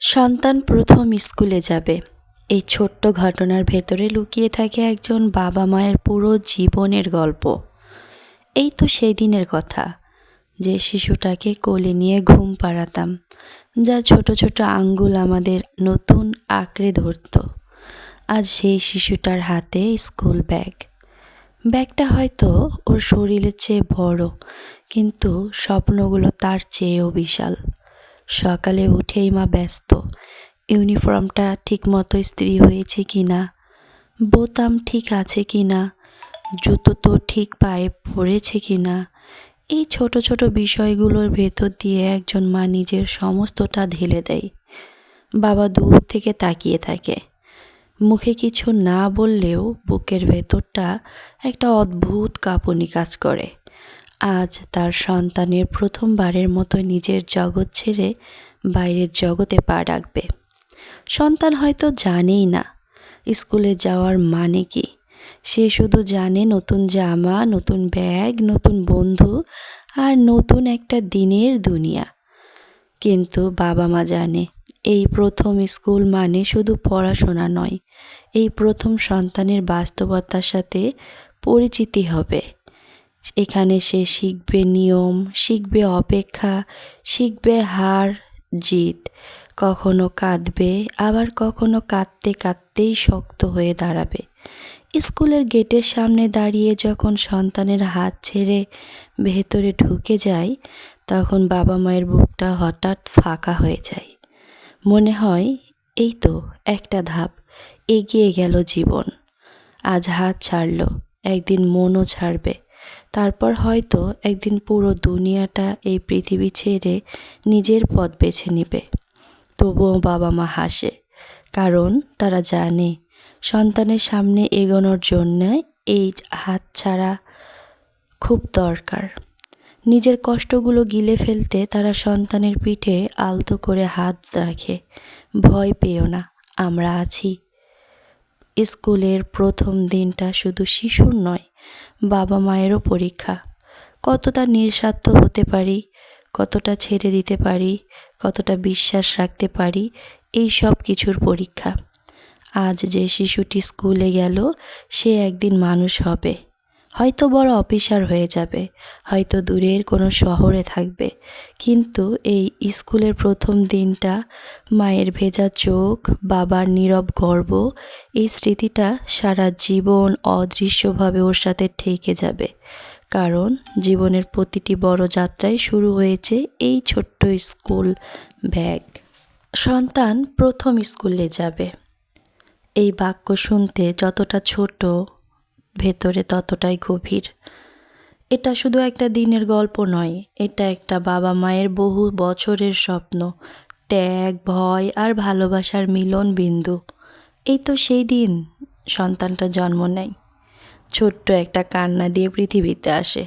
সন্তান প্রথম স্কুলে যাবে, এই ছোট্ট ঘটনার ভেতরে লুকিয়ে থাকে একজন বাবা মায়ের পুরো জীবনের গল্প। এই তো সেই দিনের কথা, যে শিশুটাকে কোলে নিয়ে ঘুম পাড়াতাম, যার ছোট ছোট আঙ্গুল আমাদের নতুন আঁকড়ে ধরত। আজ সেই শিশুটার হাতে স্কুল ব্যাগ। ব্যাগটা হয়তো ওর শরীরের চেয়ে বড়, কিন্তু স্বপ্নগুলো তার চেয়েও বিশাল। সকালে উঠেই মা ব্যস্ত, ইউনিফর্মটা ঠিকমতো ইস্ত্রি হয়েছে কি না, বোতাম ঠিক আছে কি না, জুতো তো ঠিক পায়ে পড়েছে কি না। এই ছোট ছোট বিষয়গুলোর ভেতর দিয়ে একজন মা নিজের সমস্তটা ঢেলে দেয়। বাবা দূর থেকে তাকিয়ে থাকে, মুখে কিছু না বললেও বুকের ভেতরটা একটা অদ্ভুত কাঁপুনি কাজ করে। আজ তার সন্তানের প্রথমবারের মতো নিজের জগৎ ছেড়ে বাইরের জগতে পা রাখবে। সন্তান হয়তো জানেই না স্কুলে যাওয়ার মানে কি। সে শুধু জানে নতুন জামা, নতুন ব্যাগ, নতুন বন্ধু আর নতুন একটা দিনের দুনিয়া। কিন্তু বাবা মা জানে, এই প্রথম স্কুল মানে শুধু পড়াশোনা নয়, এই প্রথম সন্তানের বাস্তবতার সাথে পরিচিতি হবে। এখানে সে শিখবে নিয়ম, শিখবে অপেক্ষা, শিখবে হার জিত। কখনো কাঁদবে, আবার কখনো কাঁদতে কাঁদতেই শক্ত হয়ে দাঁড়াবে। স্কুলের গেটের সামনে দাঁড়িয়ে যখন সন্তানের হাত ছেড়ে ভেতরে ঢুকে যায়, তখন বাবা মায়ের বুকটা হঠাৎ ফাঁকা হয়ে যায়। মনে হয় এই তো একটা ধাপ, এগিয়ে গেল জীবন। আজ হাত ছাড়ল, একদিন মনও ছাড়বে। তারপর হয়তো একদিন পুরো দুনিয়াটা, এই পৃথিবী ছেড়ে নিজের পথ বেছে নেবে। তবুও বাবা মা হাসে, কারণ তারা জানে সন্তানের সামনে এগোনোর জন্য এই হাত ছাড়া খুব দরকার। নিজের কষ্টগুলো গিলে ফেলতে তারা সন্তানের পিঠে আলতো করে হাত রাখে। ভয় পেও না, আমরা আছি। স্কুলের প্রথম দিনটা শুধু শিশুর নয়, বাবা মায়েরও পরীক্ষা। কতটা নিঃস্বার্থ হতে পারি, কতটা ছেড়ে দিতে পারি, কতটা বিশ্বাস রাখতে পারি, এই সব কিছুর পরীক্ষা। আজ যে শিশুটি স্কুলে গেল, সে একদিন মানুষ হবে। হয়তো বড় অফিসার হয়ে যাবে, হয়তো দূরের কোনো শহরে থাকবে, কিন্তু এই স্কুলের প্রথম দিনটা, মায়ের ভেজা চোখ, বাবার নীরব গর্ব, এই স্মৃতিটা সারা জীবন অদৃশ্যভাবে ওর সাথে থেকে যাবে। কারণ জীবনের প্রতিটি বড় যাত্রাই শুরু হয়েছে এই ছোট্ট স্কুল ব্যাগ। সন্তান প্রথম স্কুলে যাবে, এই বাক্য শুনতে যতটা ছোট, ভেতরে ততটাই গভীর। এটা শুধু একটা দিনের গল্প নয়, এটা একটা বাবা মায়ের বহু বছরের স্বপ্ন, ত্যাগ, ভয় আর ভালোবাসার মিলন বিন্দু। এই তো সেই দিন সন্তানটা জন্ম নেয়, ছোট্ট একটা কান্না দিয়ে পৃথিবীতে আসে।